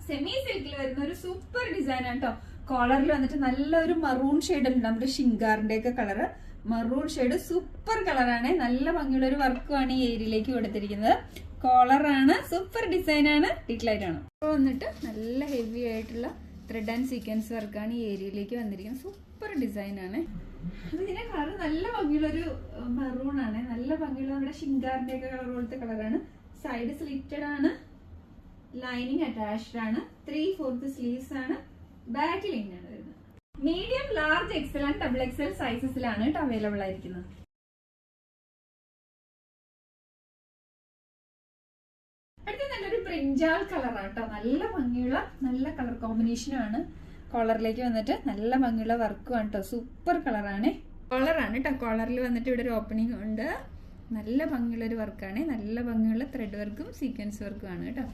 Semi സിൽക്കിൽ വരുന്ന ഒരു സൂപ്പർ ഡിസൈൻ ആണ് കേട്ടോ. കോളറിൽ വന്നിട്ട് നല്ലൊരു മറൂൺ ഷെയ്ഡ് ഉണ്ട്, നമ്മുടെ ഷിങ്കാറിന്റെ ഒക്കെ കളറ്. മറൂൺ ഷെയ്ഡ് സൂപ്പർ കളറാണ്. നല്ല ഭംഗിയുള്ള ഒരു വർക്കുമാണ് ഈ ഏരിയയിലേക്ക് കൊടുത്തിരിക്കുന്നത്. കോളറാണ്, സൂപ്പർ ഡിസൈൻ ആണ്, ഡീറ്റെയിൽഡ് ആണ്. വന്നിട്ട് നല്ല ഹെവി ആയിട്ടുള്ള ത്രെഡ് ആൻഡ് സീക്വൻസ് വർക്കാണ് ഈ ഏരിയയിലേക്ക് വന്നിരിക്കുന്നത്. സൂപ്പർ ഡിസൈൻ ആണ്. ഇതിന്റെ കളർ നല്ല ഭംഗിയുള്ളൊരു മറൂൺ ആണ്. നല്ല ഭംഗിയുള്ള നമ്മുടെ ഷിങ്കാറിന്റെ ഒക്കെ കളർ പോലത്തെ കളറാണ്. സൈഡ് സ്ലിറ്റഡ് ആണ്, ലൈനിങ് അറ്റാച്ച്ഡ് ആണ്, 3/4 സ്ലീവ്സ് ആണ്, ബാക്കിൽ ഇങ്ങനെയാണ് വരുന്നത്. Medium, large, XL and double XL സൈസസിലാണ് അവൈലബിൾ ആയിരിക്കുന്നത്. അടുത്ത നല്ലൊരു ബ്രിഞ്ചാൾ കളറാണ് കേട്ടോ. നല്ല ഭംഗിയുള്ള നല്ല കളർ കോമ്പിനേഷനും ആണ്. കോളറിലേക്ക് വന്നിട്ട് നല്ല ഭംഗിയുള്ള വർക്കും ആണ് കേട്ടോ. സൂപ്പർ കളറാണ്. കോളറാണ് കേട്ടോ. കോളറിൽ വന്നിട്ട് ഇവിടെ ഒരു ഓപ്പണിംഗ് ഉണ്ട്. നല്ല ഭംഗിയുള്ള ഒരു വർക്കാണ്. നല്ല ഭംഗിയുള്ള ത്രെഡ് വർക്കും സീക്വൻസ് വർക്കും ആണ് കേട്ടോ.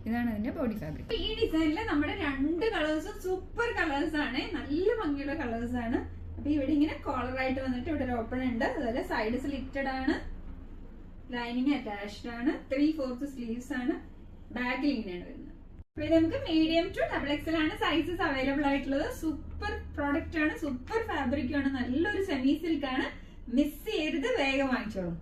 ഇതാണ് അതിന്റെ ബോഡി ഫാബ്രിക്. ഈ ഡിസൈനിൽ നമ്മുടെ 2 കളേഴ്സും സൂപ്പർ കളേഴ്സ് ആണ്. നല്ല ഭംഗിയുള്ള കളേഴ്സ് ആണ്. അപ്പൊ ഇവിടെ ഇങ്ങനെ കോളറായിട്ട് വന്നിട്ട് ഇവിടെ ഒരു ഓപ്പൺ ഉണ്ട്. അതുപോലെ സൈഡ് സ്ലിറ്റഡ് ആണ്, ലൈനിങ് അറ്റാച്ച്ഡ് ആണ്, 3/4 സ്ലീവ്സ് ആണ്, ബാക്കിൽ ഇങ്ങനെയാണ് വരുന്നത്. അപ്പൊ ഇത് നമുക്ക് മീഡിയം ടു ഡബിൾ എക്സൽ ആണ് സൈസസ് അവൈലബിൾ ആയിട്ടുള്ളത്. സൂപ്പർ പ്രോഡക്റ്റ് ആണ്, സൂപ്പർ ഫാബ്രിക് ആണ്, നല്ലൊരു സെമി സിൽക്ക് ആണ്. മിസ് ചെയ്യരുത്, വേഗം വാങ്ങിച്ചോളൂ.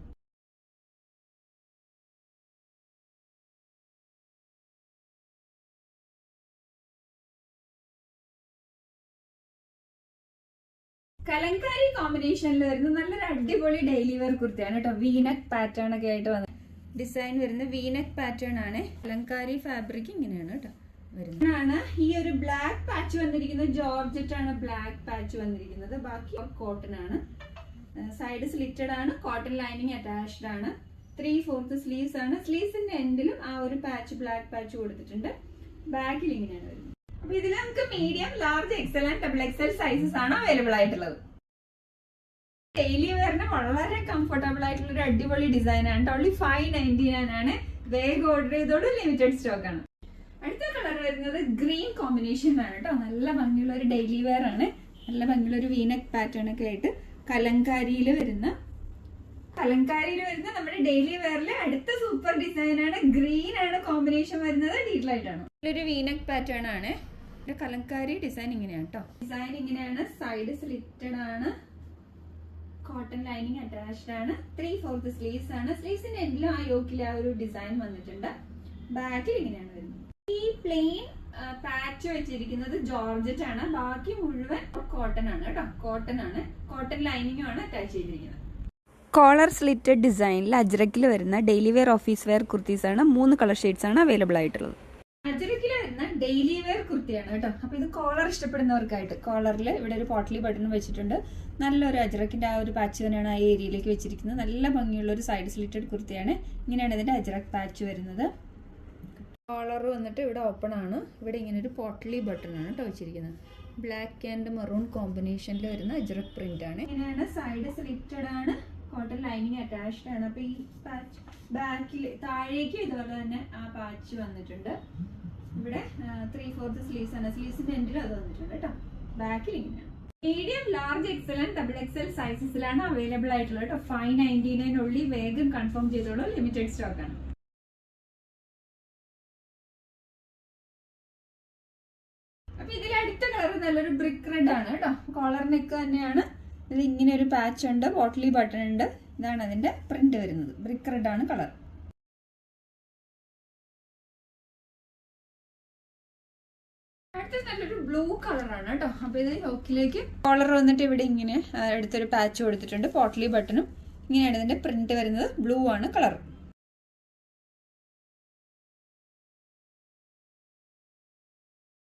കലങ്കാരി കോമ്പിനേഷനിൽ വരുന്ന നല്ലൊരു അടിപൊളി ഡെയിലി വെയർ കുർത്തിയാണ് കേട്ടോ. വീനക്ക് പാറ്റേൺ ഒക്കെ ആയിട്ട് വന്നത്. ഡിസൈൻ വരുന്ന വീനക്ക് പാറ്റേൺ ആണ്. കലങ്കാരി ഫാബ്രിക് ഇങ്ങനെയാണ് കേട്ടോ വരുന്നത്. ഈ ഒരു ബ്ലാക്ക് പാച്ച് വന്നിരിക്കുന്നത് ജോർജറ്റ് ആണ്. ബ്ലാക്ക് പാച്ച് വന്നിരിക്കുന്നത്, ബാക്കി കോട്ടൺ ആണ്. സൈഡ് സ്ലിറ്റഡ് ആണ്, കോട്ടൺ ലൈനിങ് അറ്റാച്ച്ഡ് ആണ്, 3/4 സ്ലീവ്സ് ആണ്. സ്ലീവ്സിന്റെ എൻഡിലും ആ ഒരു പാച്ച്, ബ്ലാക്ക് പാച്ച് കൊടുത്തിട്ടുണ്ട്. ബാക്കിൽ ഇങ്ങനെയാണ് വരുന്നത്. അപ്പൊ ഇതിൽ നമുക്ക് medium, large, XL and double XL sizes ആണ് അവൈലബിൾ ആയിട്ടുള്ളത്. ഡെയിലി വെയറിന് വളരെ കംഫർട്ടബിൾ ആയിട്ടുള്ള ഒരു അടിപൊളി ഡിസൈൻ ആണ്. ഓൺലി 599 ആണ്. വേഗം ഓർഡർ ചെയ്തോളൂ, ലിമിറ്റഡ് സ്റ്റോക്ക് ആണ്. അടുത്ത കളർ വരുന്നത് ഗ്രീൻ കോമ്പിനേഷൻ ആണ് കേട്ടോ. നല്ല ഭംഗിയുള്ള ഒരു ഡെയിലി വെയർ ആണ്. നല്ല ഭംഗിയുള്ള ഒരു വീനക്ക് പാറ്റേൺ ഒക്കെ ആയിട്ട് കലങ്കാരിയിൽ വരുന്ന നമ്മുടെ ഡെയിലി വെയറിൽ അടുത്ത സൂപ്പർ ഡിസൈൻ ആണ്. ഗ്രീൻ ആണ് കോമ്പിനേഷൻ വരുന്നത്. ഡീറ്റെയിൽ ആയിട്ടാണ് ഒരു വീനക്ക് പാറ്റേൺ ആണ്. കലങ്കാരി ഡിസൈൻ ഇങ്ങനെയാണ് കേട്ടോ. ഡിസൈൻ ഇങ്ങനെയാണ്. സൈഡ് സ്ലിറ്റഡ് ആണ്, കോട്ടൺ ലൈനിങ് അറ്റാച്ച്ഡ് ആണ്, 3/4 സ്ലീവ്സ് ആണ്. സ്ലീവ്സിന്റെ എൻഡിലും ആ യോക്കിൽ ആ ഒരു ഡിസൈൻ വന്നിട്ടുണ്ട്. ബാക്കിൽ ഇങ്ങനെയാണ് വരുന്നത്. ഈ പ്ലെയിൻ പാച്ച് വെച്ചിരിക്കുന്നത് ജോർജറ്റ് ആണ്. ബാക്കി മുഴുവൻ കോട്ടൺ ആണ് കേട്ടോ. കോട്ടൺ ആണ്, കോട്ടൺ ലൈനിങ്ങും ആണ് അറ്റാച്ച് ചെയ്തിരിക്കുന്നത്. കോളർ സ്ലിറ്റഡ് ഡിസൈനിൽ അജ്രക്കിൽ വരുന്ന daily wear, office wear kurtis ആണ്. 3 കളർ ഷെയ്ഡ്സ് ആണ് അവൈലബിൾ ആയിട്ടുള്ളത്. അജ്രക്കിൽ വരുന്ന ഡെയിലി വെയർ കുർത്തിയാണ് കേട്ടോ. അപ്പൊ ഇത് കോളർ ഇഷ്ടപ്പെടുന്നവർക്കായിട്ട് കോളറിൽ ഇവിടെ ഒരു പോട്ട്ലി ബട്ടൺ വെച്ചിട്ടുണ്ട്. നല്ലൊരു അജ്രക്കിന്റെ ആ ഒരു പാച്ച് തന്നെയാണ് ആ ഏരിയയിലേക്ക് വെച്ചിരിക്കുന്നത്. നല്ല ഭംഗിയുള്ള ഒരു സൈഡ് സ്ലിറ്റഡ് കുർത്തിയാണ്. ഇങ്ങനെയാണ് ഇതിന്റെ അജ്രക് പാച്ച് വരുന്നത്. കോളർ വന്നിട്ട് ഇവിടെ ഓപ്പൺ ആണ്. ഇവിടെ ഇങ്ങനെ ഒരു പോട്ട്ലി ബട്ടൺ ആണ് കേട്ടോ വെച്ചിരിക്കുന്നത്. ബ്ലാക്ക് ആൻഡ് മെറൂൺ കോമ്പിനേഷനിൽ വരുന്ന അജ്രക് പ്രിന്റ് ആണ്. ഇങ്ങനെയാണ്. സൈഡ് സ്ലിറ്റഡ് ആണ്, കോട്ടൺ ലൈനിങ് അറ്റാച്ച്ഡ് ആണ്. അപ്പൊ ഈ പാച്ച് ബാക്കിൽ താഴേക്ക് ഇതുപോലെ തന്നെ ആ പാച്ച് വന്നിട്ടുണ്ട്. ഇവിടെ 3/4 സ്ലീവ്സ് ആണ്. സ്ലീവ്സിന്റെ എൻഡിൽ അത് വന്നിട്ടുണ്ട് കേട്ടോ. ബാക്കിൽ ഇങ്ങനെയാണ്. Medium, large, XL and double XL സൈസസിലാണ് അവൈലബിൾ ആയിട്ടുള്ളത് കേട്ടോ. 599 ഉള്ളി. വേഗം കൺഫേം ചെയ്തോളൂ, ലിമിറ്റഡ് സ്റ്റോക്ക് ആണ്. അപ്പൊ ഇതിൽ അടുത്ത കളർ നല്ലൊരു ബ്രിക്ക് റെഡ് ആണ് കേട്ടോ. കോളർ നെക്ക് തന്നെയാണ്. ഇത് ഇങ്ങനെ ഒരു പാച്ച് ഉണ്ട്, പോട്ട്ലി ബട്ടൺ ഉണ്ട്. ഇതാണ് അതിന്റെ പ്രിന്റ് വരുന്നത്. ബ്രിക്ക് റെഡ് ആണ് കളർ. അടുത്ത നല്ലൊരു ബ്ലൂ കളറാണ് കേട്ടോ. അപ്പൊ ഇത് യോക്കിലേക്ക് കോളർ വന്നിട്ട് ഇവിടെ ഇങ്ങനെ അടുത്തൊരു പാച്ച് കൊടുത്തിട്ടുണ്ട്. പോട്ട്ലി ബട്ടണും ഇങ്ങനെയാണ് ഇതിന്റെ പ്രിന്റ് വരുന്നത്. ബ്ലൂ ആണ് colour.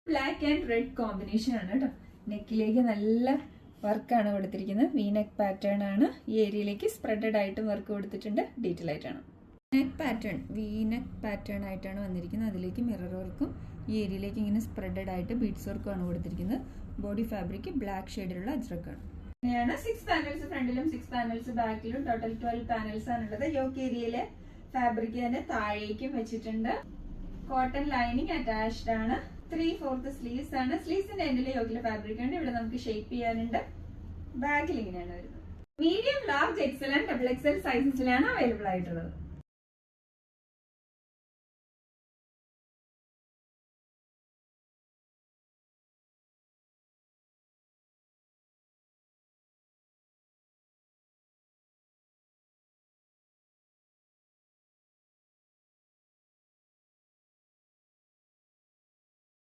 Black and red combination ആണ് കേട്ടോ. നെക്കിലേക്ക് നല്ല വർക്കാണ് കൊടുത്തിരിക്കുന്നത്. വീനെക്ക് പാറ്റേൺ ആണ്. ഈ ഏരിയയിലേക്ക് സ്പ്രെഡഡ് ആയിട്ടും വർക്ക് കൊടുത്തിട്ടുണ്ട്. ഡീറ്റെയിൽ ആയിട്ടാണ് നെക്ക് പാറ്റേൺ. വീനെക്ക് പാറ്റേൺ ആയിട്ടാണ് വന്നിരിക്കുന്നത്. അതിലേക്ക് മിറർ വർക്കും ഈ ഏരിയയിലേക്ക് ഇങ്ങനെ സ്പ്രെഡഡ് ആയിട്ട് ബീഡ്സ് വർക്കും ആണ് കൊടുത്തിരിക്കുന്നത്. ബോഡി ഫാബ്രിക് ബ്ലാക്ക് ഷെയ്ഡിലുള്ള അജ്രക്കാണ്. ഇങ്ങനെയാണ് 6 പാനൽസ് ഫ്രണ്ടിലും 6 പാനൽസ് ബാക്കിലും. ടോട്ടൽ 12 പാനൽസ് ആണുള്ളത്. യോക്ക് ഏരിയയിലെ ഫാബ്രിക് തന്നെ താഴേക്കും വെച്ചിട്ടുണ്ട്. കോട്ടൺ ലൈനിങ് അറ്റാച്ച്ഡ് ആണ്. 3/4 സ്ലീവ്സ് ആണ്. സ്ലീവ്സിന്റെ എൻഡിൽ യോക്കിലെ ഫാബ്രിക് ഉണ്ട്. ഇവിടെ നമുക്ക് ഷേപ്പ് ചെയ്യാനുണ്ട്. ബാക്കിൽ ഇങ്ങനെയാണ് വരുന്നത്. Medium, large, XL and double XL സൈസസിലാണ് അവൈലബിൾ ആയിട്ടുള്ളത്.